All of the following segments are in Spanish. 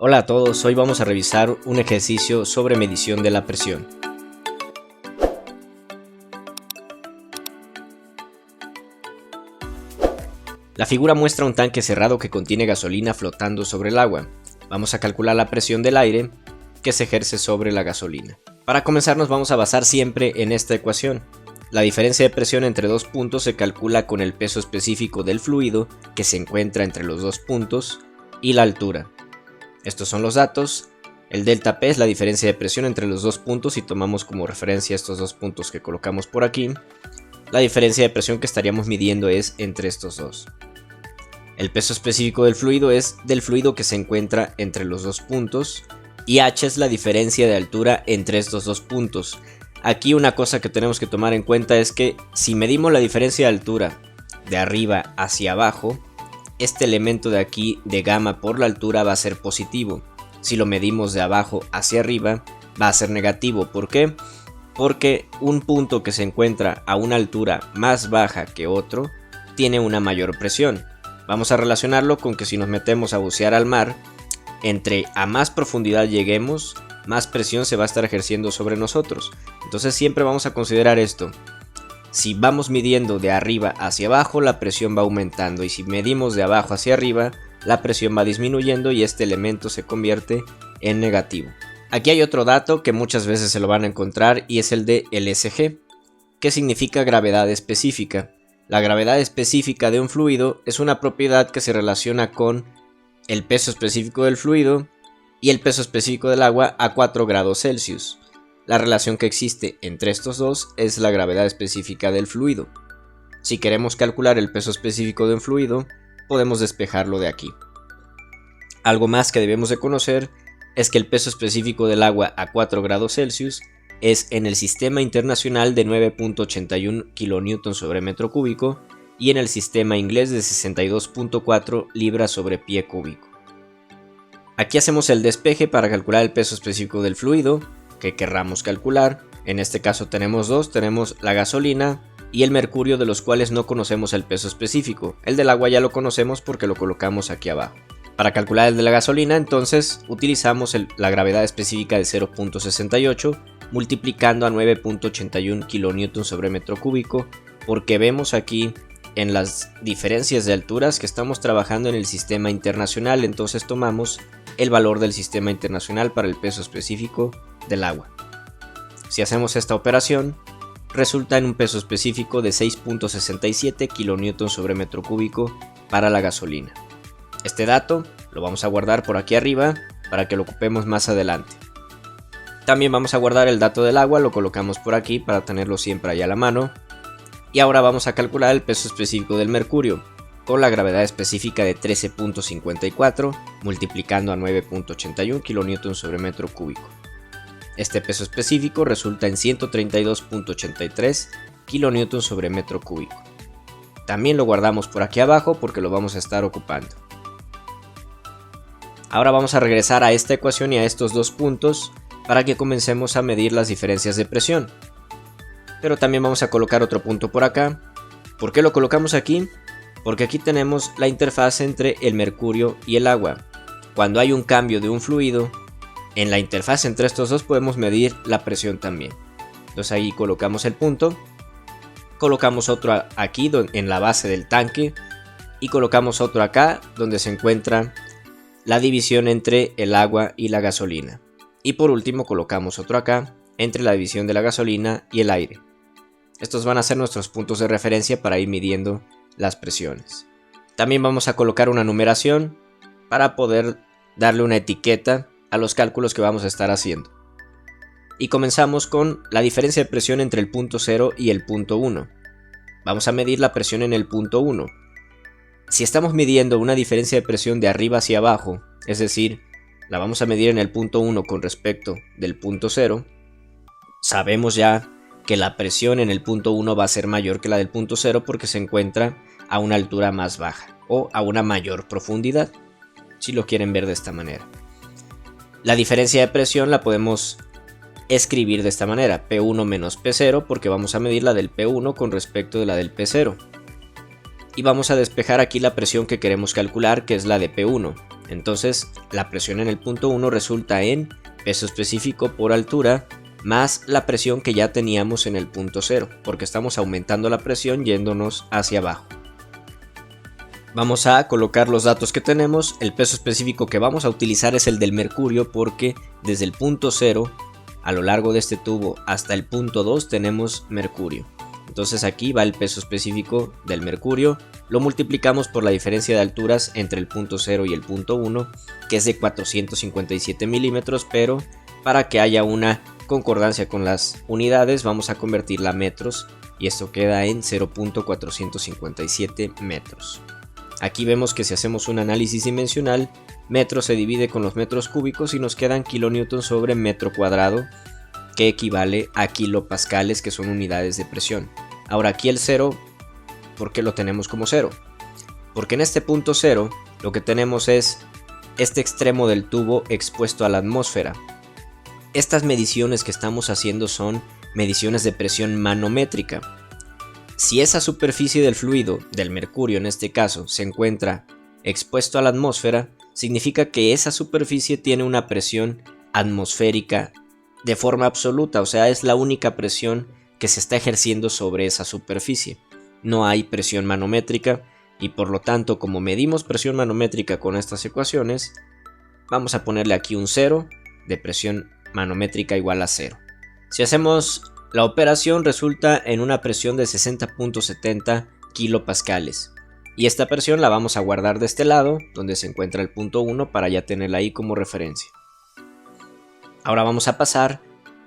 Hola a todos, hoy vamos a revisar un ejercicio sobre medición de la presión. La figura muestra un tanque cerrado que contiene gasolina flotando sobre el agua. Vamos a calcular la presión del aire que se ejerce sobre la gasolina. Para comenzar nos vamos a basar siempre en esta ecuación. La diferencia de presión entre dos puntos se calcula con el peso específico del fluido que se encuentra entre los dos puntos y la altura. Estos son los datos. El delta P es la diferencia de presión entre los dos puntos y tomamos como referencia estos dos puntos que colocamos por aquí. La diferencia de presión que estaríamos midiendo es entre estos dos. El peso específico del fluido es del fluido que se encuentra entre los dos puntos y H es la diferencia de altura entre estos dos puntos. Aquí una cosa que tenemos que tomar en cuenta es que si medimos la diferencia de altura de arriba hacia abajo, este elemento de aquí de gamma por la altura va a ser positivo. Si lo medimos de abajo hacia arriba va a ser negativo. ¿Por qué? Porque un punto que se encuentra a una altura más baja que otro tiene una mayor presión. Vamos a relacionarlo con que si nos metemos a bucear al mar, entre a más profundidad lleguemos, más presión se va a estar ejerciendo sobre nosotros. Entonces siempre vamos a considerar esto. Si vamos midiendo de arriba hacia abajo, la presión va aumentando, y si medimos de abajo hacia arriba, la presión va disminuyendo y este elemento se convierte en negativo. Aquí hay otro dato que muchas veces se lo van a encontrar y es el de LSG, que significa gravedad específica. La gravedad específica de un fluido es una propiedad que se relaciona con el peso específico del fluido y el peso específico del agua a 4 grados Celsius. La relación que existe entre estos dos es la gravedad específica del fluido. Si queremos calcular el peso específico de un fluido, podemos despejarlo de aquí. Algo más que debemos de conocer es que el peso específico del agua a 4 grados Celsius es en el sistema internacional de 9.81 kN sobre metro cúbico y en el sistema inglés de 62.4 libras sobre pie cúbico. Aquí hacemos el despeje para calcular el peso específico del fluido que querramos calcular. En este caso tenemos dos, tenemos la gasolina y el mercurio, de los cuales no conocemos el peso específico. El del agua ya lo conocemos porque lo colocamos aquí abajo. Para calcular el de la gasolina, entonces utilizamos la gravedad específica de 0.68 multiplicando a 9.81 kN sobre metro cúbico, porque vemos aquí en las diferencias de alturas que estamos trabajando en el sistema internacional, entonces tomamos el valor del sistema internacional para el peso específico del agua. Si hacemos esta operación, resulta en un peso específico de 6.67 kN sobre metro cúbico para la gasolina. Este dato lo vamos a guardar por aquí arriba para que lo ocupemos más adelante. También vamos a guardar el dato del agua, lo colocamos por aquí para tenerlo siempre ahí a la mano. Y ahora vamos a calcular el peso específico del mercurio con la gravedad específica de 13.54 multiplicando a 9.81 kN sobre metro cúbico. Este peso específico resulta en 132.83 kN sobre metro cúbico. También lo guardamos por aquí abajo porque lo vamos a estar ocupando. Ahora vamos a regresar a esta ecuación y a estos dos puntos para que comencemos a medir las diferencias de presión. Pero también vamos a colocar otro punto por acá. ¿Por qué lo colocamos aquí? Porque aquí tenemos la interfaz entre el mercurio y el agua. Cuando hay un cambio de un fluido, en la interfaz entre estos dos podemos medir la presión también. Entonces ahí colocamos el punto, colocamos otro aquí en la base del tanque y colocamos otro acá donde se encuentra la división entre el agua y la gasolina. Y por último colocamos otro acá entre la división de la gasolina y el aire. Estos van a ser nuestros puntos de referencia para ir midiendo las presiones. También vamos a colocar una numeración para poder darle una etiqueta a los cálculos que vamos a estar haciendo. Y comenzamos con la diferencia de presión entre el punto 0 y el punto 1. Vamos a medir la presión en el punto 1. Si estamos midiendo una diferencia de presión de arriba hacia abajo, es decir, la vamos a medir en el punto 1 con respecto del punto 0, sabemos ya que la presión en el punto 1 va a ser mayor que la del punto 0 porque se encuentra a una altura más baja o a una mayor profundidad, si lo quieren ver de esta manera. La diferencia de presión la podemos escribir de esta manera, P1 menos P0, porque vamos a medir la del P1 con respecto de la del P0. Y vamos a despejar aquí la presión que queremos calcular, que es la de P1. Entonces la presión en el punto 1 resulta en peso específico por altura más la presión que ya teníamos en el punto 0, porque estamos aumentando la presión yéndonos hacia abajo. Vamos a colocar los datos que tenemos. El peso específico que vamos a utilizar es el del mercurio, porque desde el punto 0 a lo largo de este tubo hasta el punto 2 tenemos mercurio. Entonces aquí va el peso específico del mercurio, lo multiplicamos por la diferencia de alturas entre el punto 0 y el punto 1, que es de 457 milímetros, pero para que haya una concordancia con las unidades vamos a convertirla a metros y esto queda en 0.457 metros. Aquí vemos que si hacemos un análisis dimensional, metro se divide con los metros cúbicos y nos quedan kilonewton sobre metro cuadrado, que equivale a kilopascales, que son unidades de presión. Ahora aquí el 0, ¿por qué lo tenemos como 0? Porque en este punto 0 lo que tenemos es este extremo del tubo expuesto a la atmósfera. Estas mediciones que estamos haciendo son mediciones de presión manométrica. Si esa superficie del fluido, del mercurio en este caso, se encuentra expuesto a la atmósfera, significa que esa superficie tiene una presión atmosférica de forma absoluta, o sea, es la única presión que se está ejerciendo sobre esa superficie. No hay presión manométrica y por lo tanto, como medimos presión manométrica con estas ecuaciones, vamos a ponerle aquí un 0 de presión manométrica igual a 0. Si hacemos la operación resulta en una presión de 60.70 kilopascales. Y esta presión la vamos a guardar de este lado, donde se encuentra el punto 1, para ya tenerla ahí como referencia. Ahora vamos a pasar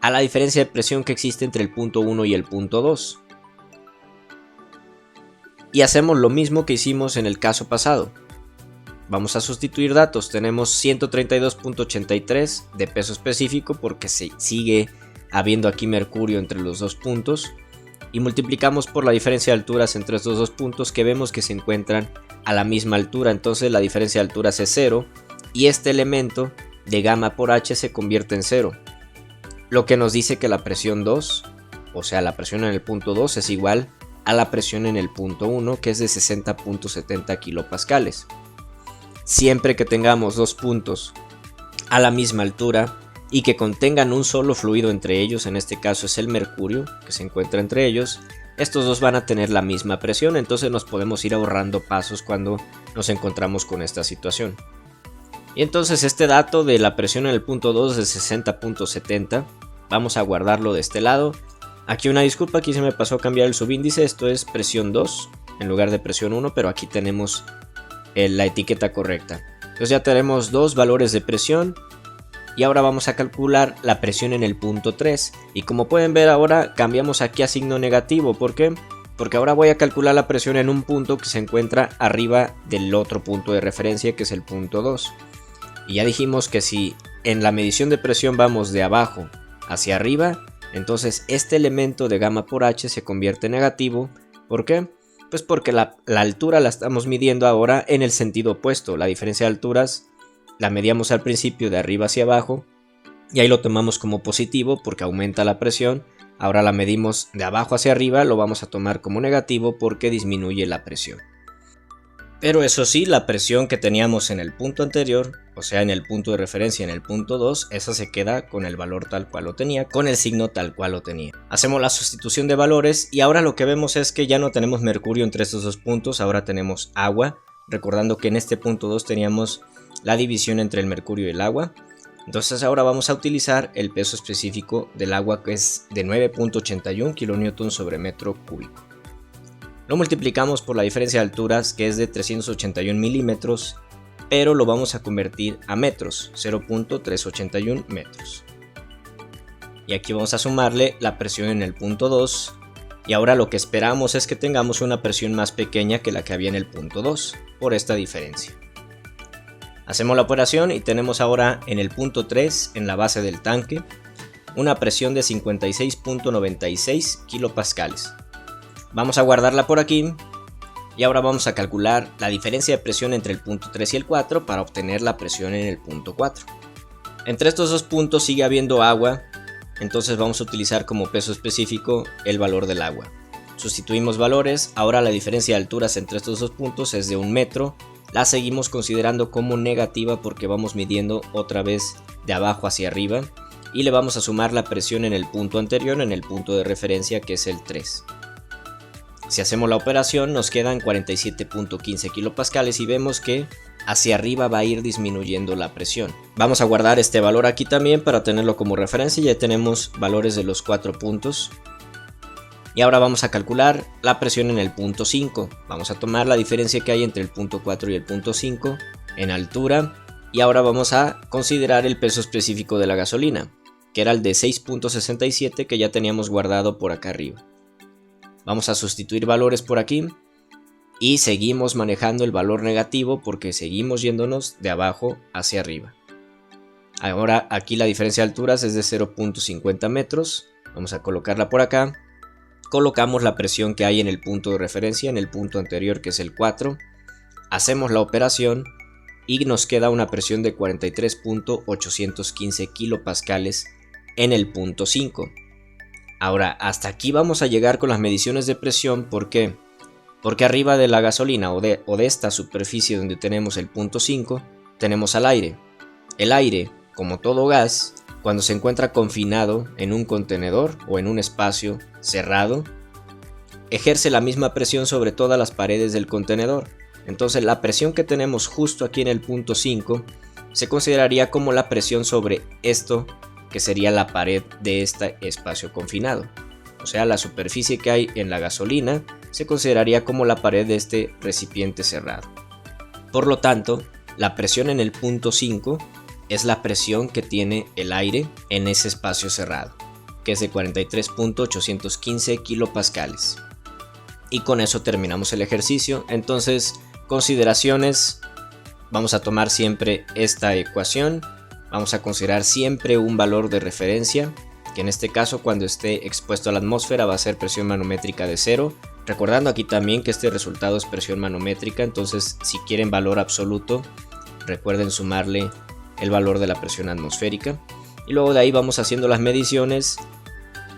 a la diferencia de presión que existe entre el punto 1 y el punto 2. Y hacemos lo mismo que hicimos en el caso pasado. Vamos a sustituir datos, tenemos 132.83 de peso específico porque se sigue habiendo aquí mercurio entre los dos puntos, y multiplicamos por la diferencia de alturas entre estos dos puntos que vemos que se encuentran a la misma altura, entonces la diferencia de alturas es 0 y este elemento de gamma por h se convierte en 0, lo que nos dice que la presión 2, o sea la presión en el punto 2 es igual a la presión en el punto 1, que es de 60.70 kilopascales. Siempre que tengamos dos puntos a la misma altura y que contengan un solo fluido entre ellos, en este caso es el mercurio que se encuentra entre ellos, estos dos van a tener la misma presión, entonces nos podemos ir ahorrando pasos cuando nos encontramos con esta situación. Y entonces este dato de la presión en el punto 2 de 60.70, vamos a guardarlo de este lado. Aquí una disculpa, aquí se me pasó a cambiar el subíndice, esto es presión 2 en lugar de presión 1, pero aquí tenemos la etiqueta correcta. Entonces ya tenemos dos valores de presión. Y ahora vamos a calcular la presión en el punto 3. Y como pueden ver ahora cambiamos aquí a signo negativo. ¿Por qué? Porque ahora voy a calcular la presión en un punto que se encuentra arriba del otro punto de referencia, que es el punto 2. Y ya dijimos que si en la medición de presión vamos de abajo hacia arriba, entonces este elemento de gamma por h se convierte en negativo. ¿Por qué? Pues porque la altura la estamos midiendo ahora en el sentido opuesto. La diferencia de alturas la medíamos al principio de arriba hacia abajo y ahí lo tomamos como positivo porque aumenta la presión. Ahora la medimos de abajo hacia arriba, lo vamos a tomar como negativo porque disminuye la presión. Pero eso sí, la presión que teníamos en el punto anterior, o sea en el punto de referencia en el punto 2, esa se queda con el valor tal cual lo tenía, con el signo tal cual lo tenía. Hacemos la sustitución de valores y ahora lo que vemos es que ya no tenemos mercurio entre estos dos puntos, ahora tenemos agua, recordando que en este punto 2 teníamos la división entre el mercurio y el agua. Entonces ahora vamos a utilizar el peso específico del agua, que es de 9.81 kN sobre metro cúbico. Lo multiplicamos por la diferencia de alturas, que es de 381 milímetros, pero lo vamos a convertir a metros, 0.381 metros. Y aquí vamos a sumarle la presión en el punto 2, y ahora lo que esperamos es que tengamos una presión más pequeña que la que había en el punto 2, por esta diferencia. Hacemos la operación y tenemos ahora en el punto 3, en la base del tanque, una presión de 56.96 kilopascales. Vamos a guardarla por aquí y ahora vamos a calcular la diferencia de presión entre el punto 3 y el 4 para obtener la presión en el punto 4. Entre estos dos puntos sigue habiendo agua, entonces vamos a utilizar como peso específico el valor del agua. Sustituimos valores, ahora la diferencia de alturas entre estos dos puntos es de 1 metro la seguimos considerando como negativa porque vamos midiendo otra vez de abajo hacia arriba y le vamos a sumar la presión en el punto anterior, en el punto de referencia, que es el 3. Si hacemos la operación nos quedan 47.15 kilopascales y vemos que hacia arriba va a ir disminuyendo la presión. Vamos a guardar este valor aquí también para tenerlo como referencia. Ya tenemos valores de los 4 puntos. Y ahora vamos a calcular la presión en el punto 5. Vamos a tomar la diferencia que hay entre el punto 4 y el punto 5 en altura. Y ahora vamos a considerar el peso específico de la gasolina, que era el de 6.67 que ya teníamos guardado por acá arriba. Vamos a sustituir valores por aquí y seguimos manejando el valor negativo porque seguimos yéndonos de abajo hacia arriba. Ahora aquí la diferencia de alturas es de 0.50 metros. Vamos a colocarla por acá. Colocamos la presión que hay en el punto de referencia, en el punto anterior, que es el 4. Hacemos la operación y nos queda una presión de 43.815 kilopascales en el punto 5. Ahora, hasta aquí vamos a llegar con las mediciones de presión. ¿Por qué? Porque arriba de la gasolina o de esta superficie donde tenemos el punto 5, tenemos al aire. El aire, como todo gas, cuando se encuentra confinado en un contenedor o en un espacio cerrado, ejerce la misma presión sobre todas las paredes del contenedor. Entonces la presión que tenemos justo aquí en el punto 5 se consideraría como la presión sobre esto, que sería la pared de este espacio confinado. O sea, la superficie que hay en la gasolina se consideraría como la pared de este recipiente cerrado. Por lo tanto, la presión en el punto 5 es la presión que tiene el aire en ese espacio cerrado, que es de 43.815 kilopascales. Y con eso terminamos el ejercicio. Entonces, consideraciones: vamos a tomar siempre esta ecuación. Vamos a considerar siempre un valor de referencia, que en este caso, cuando esté expuesto a la atmósfera, va a ser presión manométrica de 0. Recordando aquí también que este resultado es presión manométrica, entonces si quieren valor absoluto, recuerden sumarle el valor de la presión atmosférica. Y luego de ahí vamos haciendo las mediciones,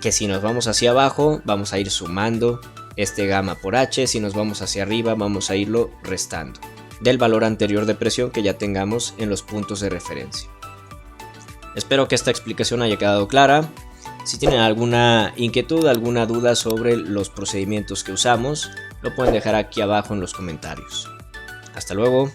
que si nos vamos hacia abajo, vamos a ir sumando este gamma por H. Si nos vamos hacia arriba, vamos a irlo restando del valor anterior de presión que ya tengamos en los puntos de referencia. Espero que esta explicación haya quedado clara. Si tienen alguna inquietud, alguna duda sobre los procedimientos que usamos, lo pueden dejar aquí abajo en los comentarios. Hasta luego.